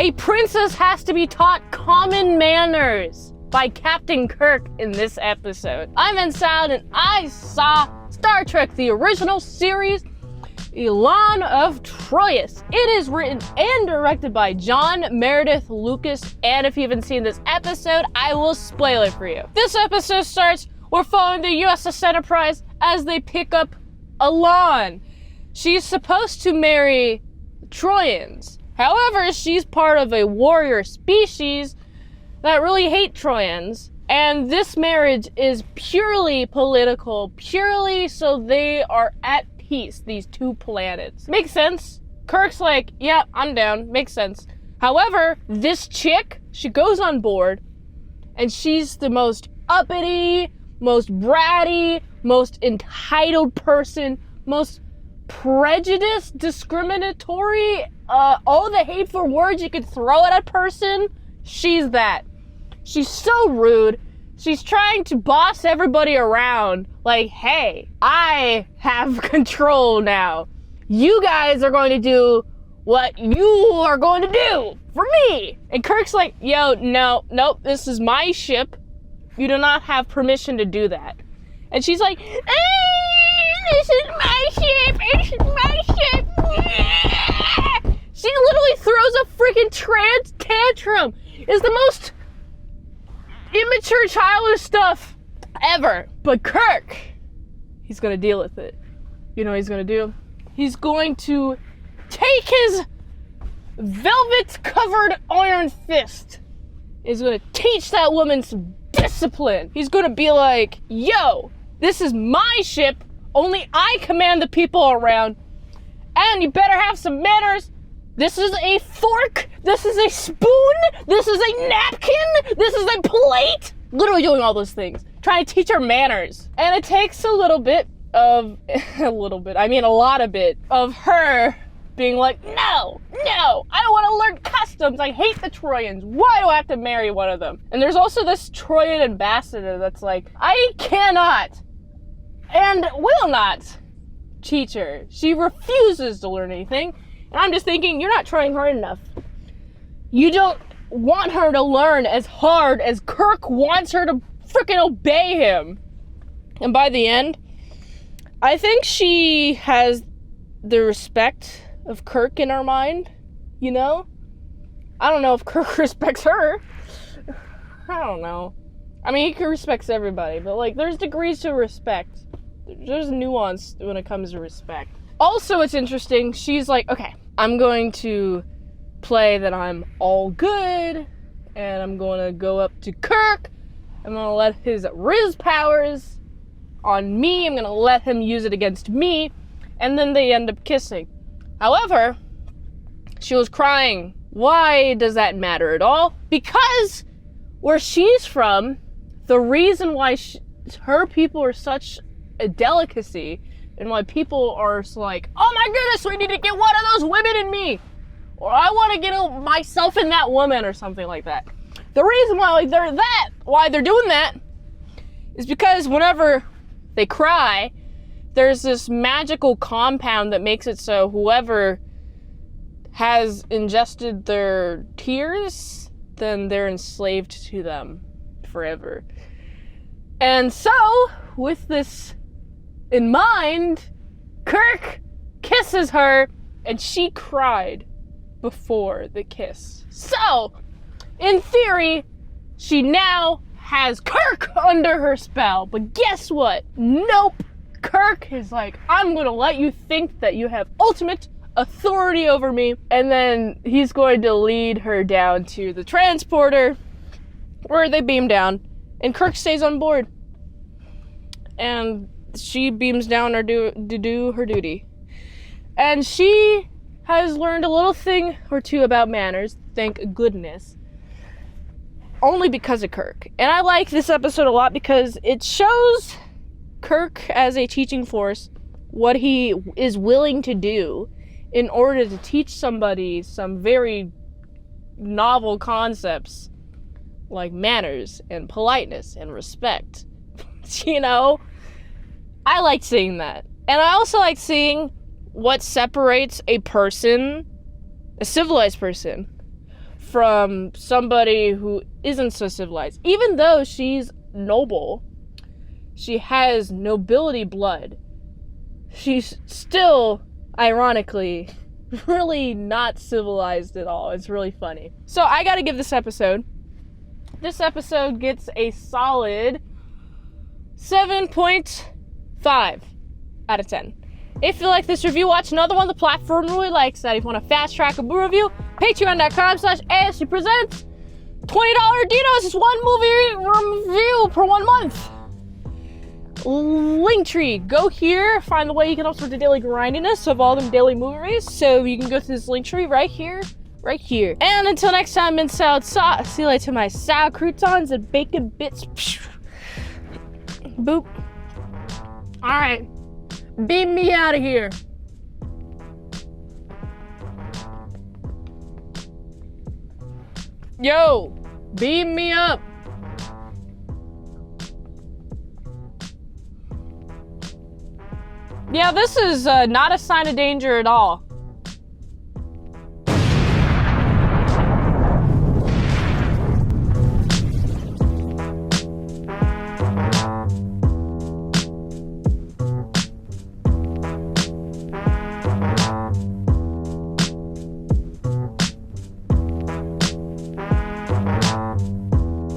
A princess has to be taught common manners by Captain Kirk in this episode. I'm Salad, and I saw Star Trek, the original series, Elaan of Troyius. It is written and directed by John Meredith Lucas, and if you haven't seen this episode, I will spoil it for you. This episode starts, we're following the USS Enterprise as they pick up Elaan. She's supposed to marry Troyans. However, she's part of a warrior species that really hate Troyans, and this marriage is purely political, purely so they are at peace, these two planets. Makes sense? Kirk's like, yeah, I'm down, makes sense. However, this chick, she goes on board, and she's the most uppity, most bratty, most entitled person, most prejudiced, discriminatory, all the hateful words you could throw at a person, she's that. She's so rude. She's trying to boss everybody around. Like, hey, I have control now. You guys are going to do what you are going to do for me. And Kirk's like, yo, nope, this is my ship. You do not have permission to do that. And she's like, this is my ship, this is my ship. She literally throws a freaking tantrum. It's the most immature childish stuff ever. But Kirk, he's gonna deal with it. You know what he's gonna do? He's going to take his velvet-covered iron fist. He's gonna teach that woman some discipline. He's gonna be like, yo, this is my ship. Only I command the people around. And you better have some manners. This is a fork. This is a spoon. This is a napkin. This is a plate. Literally doing all those things. Trying to teach her manners. And it takes a lot of bit of her being like, no, I don't want to learn customs. I hate the Troyans. Why do I have to marry one of them? And there's also this Troyan ambassador that's like, I cannot and will not teach her. She refuses to learn anything. And I'm just thinking, you're not trying hard enough. You don't want her to learn as hard as Kirk wants her to freaking obey him. And by the end, I think she has the respect of Kirk in her mind, you know? I don't know if Kirk respects her. I don't know. I mean, he respects everybody, but like, there's degrees to respect. There's nuance when it comes to respect. Also, it's interesting, she's like, okay, I'm going to play that I'm all good, and I'm going to go up to Kirk. I'm going to let his Riz powers on me. I'm going to let him use it against me, and then they end up kissing. However, she was crying. Why does that matter at all? Because where she's from, the reason why her people are such a delicacy, and why people are like, oh my goodness, we need to get one of those women in me, or I want to get myself in that woman, or something like that. The reason why they're doing that is because whenever they cry, there's this magical compound that makes it so whoever has ingested their tears, then they're enslaved to them forever. And so, with this in mind, Kirk kisses her, and she cried before the kiss. So, in theory, she now has Kirk under her spell. But guess what? Nope. Kirk is like, I'm gonna let you think that you have ultimate authority over me. And then he's going to lead her down to the transporter, where they beam down, and Kirk stays on board. And she beams down to do her duty. And she has learned a little thing or two about manners, thank goodness. Only because of Kirk. And I like this episode a lot because it shows Kirk as a teaching force what he is willing to do in order to teach somebody some very novel concepts like manners and politeness and respect. You know? I like seeing that. And I also like seeing what separates a person, a civilized person, from somebody who isn't so civilized. Even though she's noble, she has nobility blood, she's still, ironically, really not civilized at all. It's really funny. So I gotta give this episode gets a solid 7.5 out of 10. If you like this review, watch another one. The platform really likes that. If you want a fast track a boo review, patreon.com/ASEPresents. $20 Dinos is one movie review per 1 month. Linktree. Go here, find the way you can upload the daily grindiness of all them daily movies. So you can go to this Linktree right here. Right here. And until next time, mint salad sauce. See you later to my sour croutons and bacon bits. Boop. Alright. Beam me out of here. Yo, beam me up. Yeah, this is not a sign of danger at all.